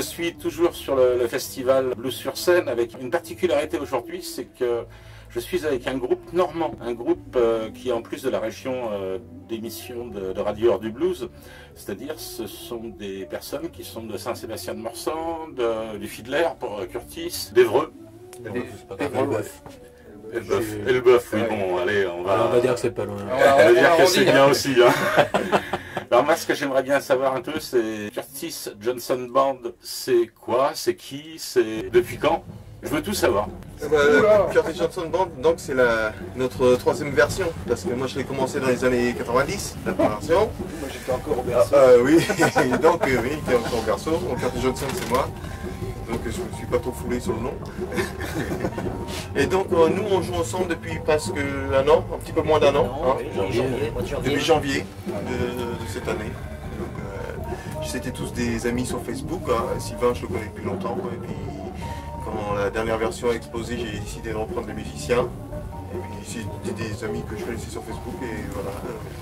suis toujours sur le festival Blues sur scène avec une particularité aujourd'hui, c'est que je suis avec un groupe normand, un groupe qui est en plus de la région d'émissions de Radio Heure du Blues, c'est-à-dire ce sont des personnes qui sont de Saint-Sébastien-de-Morsan, du Fiddler pour Curtis, d'Évreux. Elbeuf, oui, bon, allez, on va dire que c'est pas loin. On va dire que c'est bien aussi. Hein. Alors moi, ce que j'aimerais bien savoir un peu, c'est Curtis Johnson Band, c'est quoi, c'est qui, c'est depuis quand? Je veux tout savoir. Curtis Johnson Band, donc c'est notre troisième version, parce que moi je l'ai commencé dans les années 90, la première version. Moi j'étais encore au berceau. Oui, donc oui, il était encore au berceau. Donc Curtis Johnson c'est moi, donc je ne me suis pas trop foulé sur le nom. Et donc nous on joue ensemble depuis presque un an, un petit peu moins d'un an, depuis janvier de cette année. C'était tous des amis sur Facebook, hein. Sylvain je le connais depuis longtemps, et puis quand la dernière version a explosé, j'ai décidé de reprendre les musiciens. Et puis c'était des amis que je connaissais sur Facebook et voilà,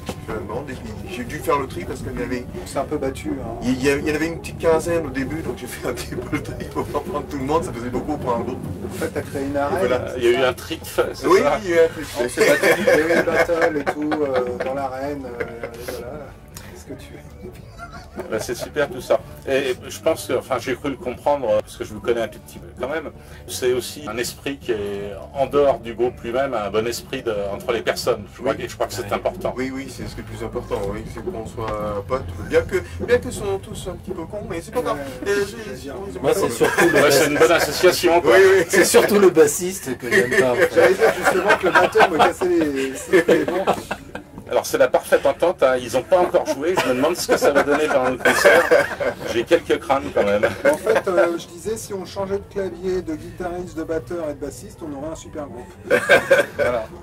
je fais la demande. Et puis j'ai dû faire le tri parce qu'il y avait... C'est un peu battu. Hein. Il y en avait une petite quinzaine au début, donc j'ai fait un petit peu le tri pour pas prendre tout le monde, ça faisait beaucoup pour un groupe. En fait, tu as créé une arène. Voilà. Il y a eu un tri de fait, c'est ça? Oui, il y a eu un tri de fait. On s'est battu, il y a eu le battle et tout, dans l'arène. Voilà. Qu'est-ce que tu veux? C'est super tout ça. Et je pense que, enfin j'ai cru le comprendre, parce que je vous connais un tout petit peu quand même, c'est aussi un esprit qui est en dehors du groupe lui-même, un bon esprit entre les personnes. Je crois que c'est important. Oui, c'est ce qui est le plus important, oui, c'est qu'on soit potes. Bien que sont tous un petit peu cons, mais c'est pas grave. Moi c'est surtout c'est une bonne association, quoi. Oui. C'est surtout le bassiste que j'aime pas. En fait. J'allais dire justement que le batteur me cassait les dents. Alors c'est la parfaite entente, hein. Ils n'ont pas encore joué, je me demande ce que ça va donner pendant le concert. J'ai quelques craintes quand même. En fait, je disais, si on changeait de clavier, de guitariste, de batteur et de bassiste, on aurait un super groupe.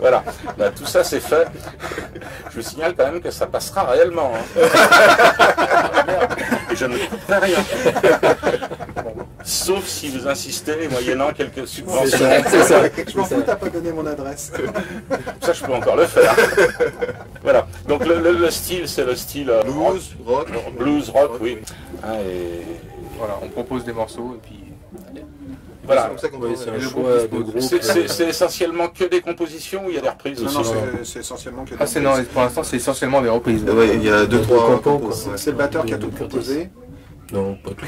Voilà. Bah, tout ça c'est fait. Je vous signale quand même que ça passera réellement. Hein. Et je ne couperai rien. Sauf si vous insistez, moyennant quelques subventions. C'est ça. Je m'en fous, t'as pas donné mon adresse. Ça je peux encore le faire. Voilà, donc le style, c'est le style blues, rock, oui. Hein, et... Voilà, on propose des morceaux et puis... Voilà, c'est un choix de groupe. C'est essentiellement que des compositions ou il y a des reprises aussi? Non, c'est essentiellement que des reprises. Non, pour l'instant c'est essentiellement des reprises. Oui, il y a 2-3 compos. C'est le batteur qui a tout proposé. Non, pas tout.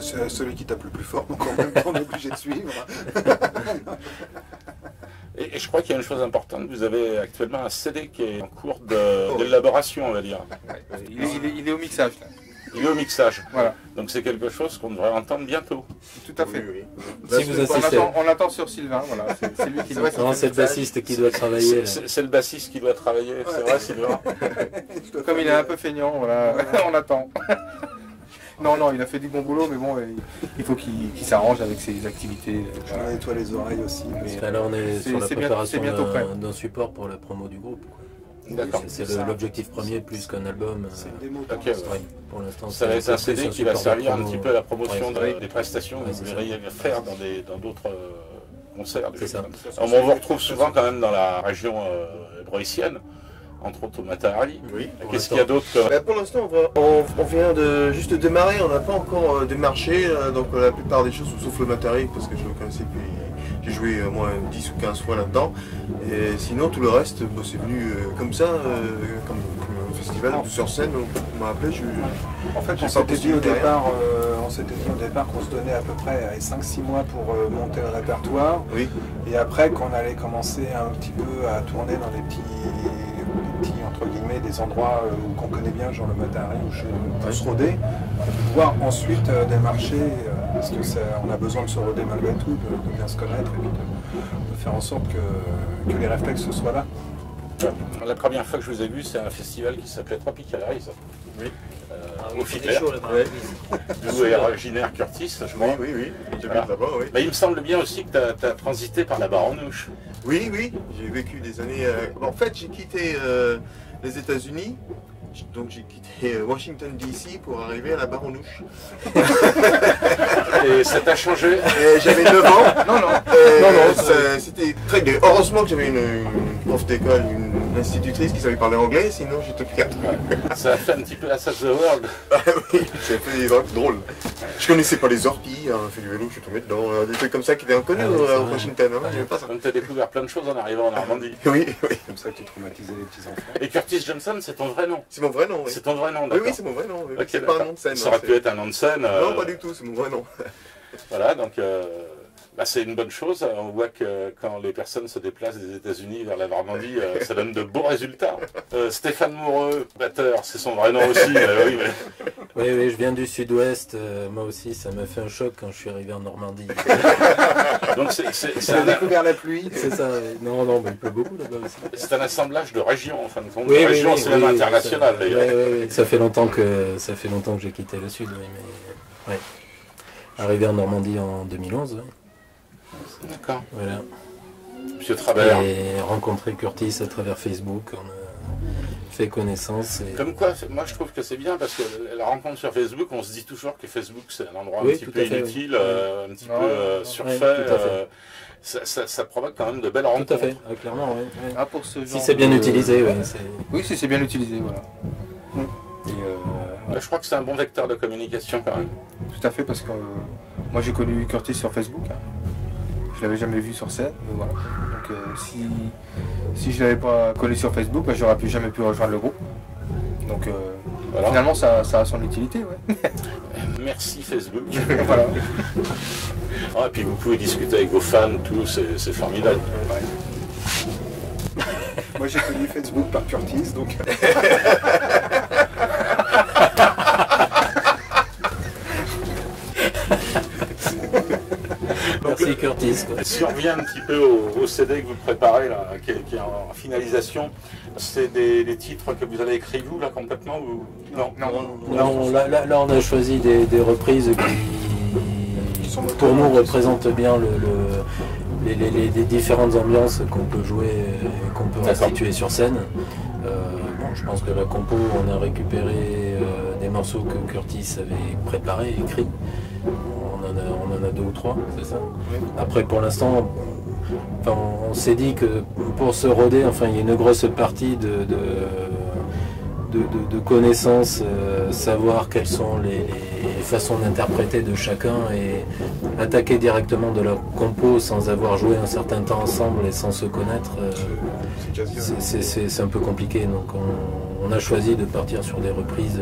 C'est celui qui tape le plus fort, donc en même temps on est obligé de suivre. Et je crois qu'il y a une chose importante, vous avez actuellement un CD qui est en cours d'élaboration, on va dire. Il est au mixage. Là. Il est au mixage. Voilà. Donc c'est quelque chose qu'on devrait entendre bientôt. Tout à fait. Oui. Si vous assistez. On attend sur Sylvain, voilà. C'est lui qui doit. Non, c'est le bassiste qui doit travailler. C'est le bassiste qui doit travailler, c'est vrai Sylvain? Comme il est un peu feignant, voilà, on attend. Non, il a fait du bon boulot, mais bon, il faut qu'il s'arrange avec ses activités. Je vais nettoyer les oreilles aussi. Là, on est sur la préparation d'un support pour la promo du groupe. D'accord. C'est l'objectif premier plus qu'un album. C'est une démo. Okay, pour l'instant, ça va être un CD qui va servir un petit peu à la promotion des prestations que vous verriez faire dans d'autres concerts. C'est ça. On vous retrouve souvent quand même dans la région bréussienne. Entre autres au Matahari. Oui. Qu'est-ce qu'il y a d'autre? Pour l'instant, on vient juste de démarrer, on n'a pas encore démarché, donc la plupart des choses, sauf le Matahari, parce que je le connaissais, puis j'ai joué au moins 10 ou 15 fois là-dedans. Et sinon, tout le reste, c'est venu comme ça, comme le festival sur scène, on m'a appelé. En fait, on s'était dit au départ qu'on se donnait à peu près 5-6 mois pour monter le répertoire. Oui. Et après qu'on allait commencer un petit peu à tourner dans des petits entre guillemets des endroits qu'on connaît bien, genre le Matahari ou chez Rôder, pouvoir ensuite démarcher, parce que on a besoin de se roder malgré tout, de bien se connaître et puis de faire en sorte que les réflexes soient là. La première fois que je vous ai vu, c'est un festival qui s'appelait Tropical Rise. Oui. Au Fiddler. D'où est originaire Curtis, je crois. Oui. Voilà. Oui. Mais il me semble bien aussi que tu as transité par la Baronouche. Oui, j'ai vécu des années... En fait, j'ai quitté les États-Unis, donc j'ai quitté Washington DC pour arriver à la Baronouche. Et ça t'a changé? J'avais 9 ans. Non. C'était très bien. Heureusement que j'avais une prof d'école, une institutrice qui savait parler anglais, sinon j'étais prêt. Ça a fait un petit peu la Save the World. Ah oui, j'ai fait des trucs drôles. Je connaissais pas les orties, hein, fait du vélo, je suis tombé dedans. Des trucs comme ça qui étaient inconnus au Washington, hein, j'aimais pas ça. Donc tu as découvert plein de choses en arrivant en Normandie. Oui, oui. Comme ça que tu traumatisais les petits-enfants. Et Curtis Johnson, c'est ton vrai nom? C'est mon vrai nom, oui. C'est ton vrai nom, Oui, d'accord. oui, c'est mon vrai nom. Oui. Ok, C'est pas un nom de scène. ça aurait pu être un nom de scène. Non, pas du tout, c'est mon vrai nom. Voilà, donc c'est une bonne chose. On voit que quand les personnes se déplacent des États-Unis vers la Normandie, ça donne de beaux résultats. Stéphane Moureux, batteur, c'est son vrai nom aussi. Oui, oui, oui, je viens du sud-ouest. Moi aussi, ça m'a fait un choc quand je suis arrivé en Normandie. Donc c'est découvert la pluie. C'est ça. Non, non, mais il pleut beaucoup là-bas aussi. C'est un assemblage de régions, en fin de compte. Oui, de régions, c'est même international d'ailleurs. Oui, oui, oui. Ça fait longtemps que j'ai quitté le sud, oui, mais ouais. Arrivé en Normandie en 2011. Oui. D'accord. Voilà. Monsieur Travers. Et rencontré Curtis à travers Facebook, on a fait connaissance. Et... Comme quoi, moi je trouve que c'est bien parce que la rencontre sur Facebook, on se dit toujours que Facebook c'est un endroit oui, un petit peu inutile, un petit peu surfait. Ça provoque quand même de belles rencontres. Tout à fait, clairement, oui. Ah, pour ce genre si c'est bien utilisé, oui. Oui, si c'est bien utilisé, voilà. Et je crois que c'est un bon vecteur de communication quand même. Tout à fait, parce que moi j'ai connu Curtis sur Facebook. Hein. Je l'avais jamais vu sur scène, mais voilà. Donc si je l'avais pas connu sur Facebook, bah, j'aurais jamais pu rejoindre le groupe. Donc voilà. Finalement ça a son utilité, ouais. Merci Facebook. Voilà. Et puis vous pouvez discuter avec vos fans, tout, c'est formidable. Ouais. Moi j'ai connu Facebook par Curtis, donc. Merci Curtis. Quoi. Si on revient un petit peu au CD que vous préparez, là, qui est en finalisation, c'est des titres que vous avez écrits vous, là, complètement ou... Non, là on a choisi des reprises qui pour nous représentent bien les différentes ambiances qu'on peut jouer, qu'on peut restituer sur scène. Je pense que la compo, on a récupéré des morceaux que Curtis avait préparés, écrits. On en a 2 ou 3, c'est ça. Après, pour l'instant, on s'est dit que pour se roder, il y a une grosse partie de connaissances, savoir quelles sont les façons d'interpréter de chacun et attaquer directement de la compo sans avoir joué un certain temps ensemble et sans se connaître, c'est un peu compliqué. Donc on a choisi de partir sur des reprises,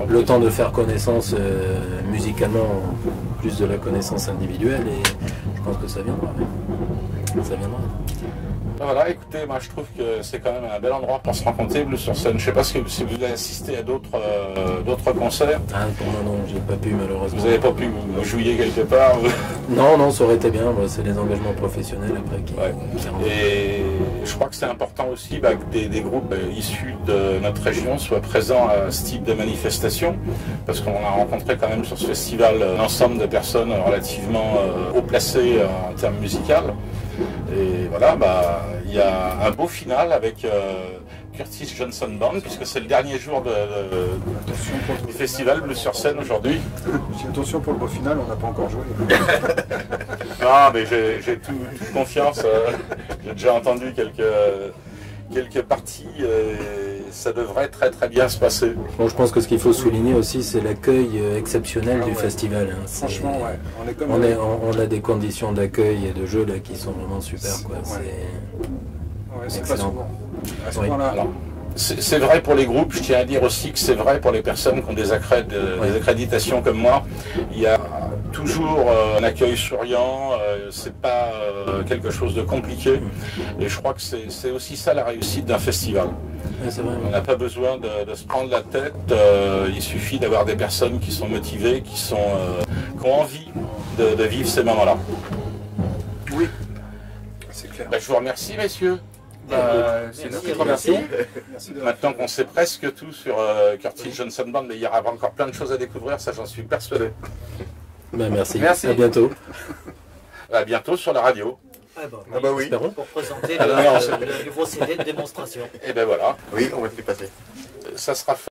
le temps de faire connaissance musicalement, plus de la connaissance individuelle, et je pense que ça viendra. Ça viendra. Voilà, écoutez, moi je trouve que c'est quand même un bel endroit pour se rencontrer, Blues sur scène. Je ne sais pas si vous avez assisté à d'autres concerts. Ah, pour moi non, j'ai pas pu malheureusement. Vous n'avez pas pu vous jouer quelque part Non, ça aurait été bien, c'est les engagements professionnels après qui... Ouais. Et je crois que c'est important aussi que des groupes issus de notre région soient présents à ce type de manifestation, parce qu'on a rencontré quand même sur ce festival l'ensemble de personnes relativement haut placées en termes musicaux. Et voilà, il y a un beau final avec Curtis Johnson Band, puisque c'est le dernier jour du festival Blues sur scène aujourd'hui. Attention pour le beau final, on n'a pas encore joué. Non, mais j'ai toute confiance. J'ai déjà entendu quelques parties. Ça devrait très très bien se passer. Bon, je pense que ce qu'il faut souligner aussi, c'est l'accueil exceptionnel du festival. Hein. Franchement, on a des conditions d'accueil et de jeu là, qui sont vraiment super. C'est pas souvent. À ce point-là. C'est vrai pour les groupes, je tiens à dire aussi que c'est vrai pour les personnes qui ont des accréditations comme moi. Il y a toujours un accueil souriant, c'est pas quelque chose de compliqué. Et je crois que c'est aussi ça la réussite d'un festival. On n'a pas besoin de se prendre la tête, il suffit d'avoir des personnes qui sont motivées, qui ont envie de vivre ces moments-là. Oui, c'est clair. Je vous remercie, messieurs. C'est nous qui te remercions. Maintenant qu'on sait presque tout sur Curtis Johnson Band, mais il y aura encore plein de choses à découvrir, ça j'en suis persuadé. Merci. À bientôt. À bientôt sur la radio. Oui. Pour présenter le nouveau CD de démonstration. Et ben voilà. Oui, on va le faire passer. Ça sera fait.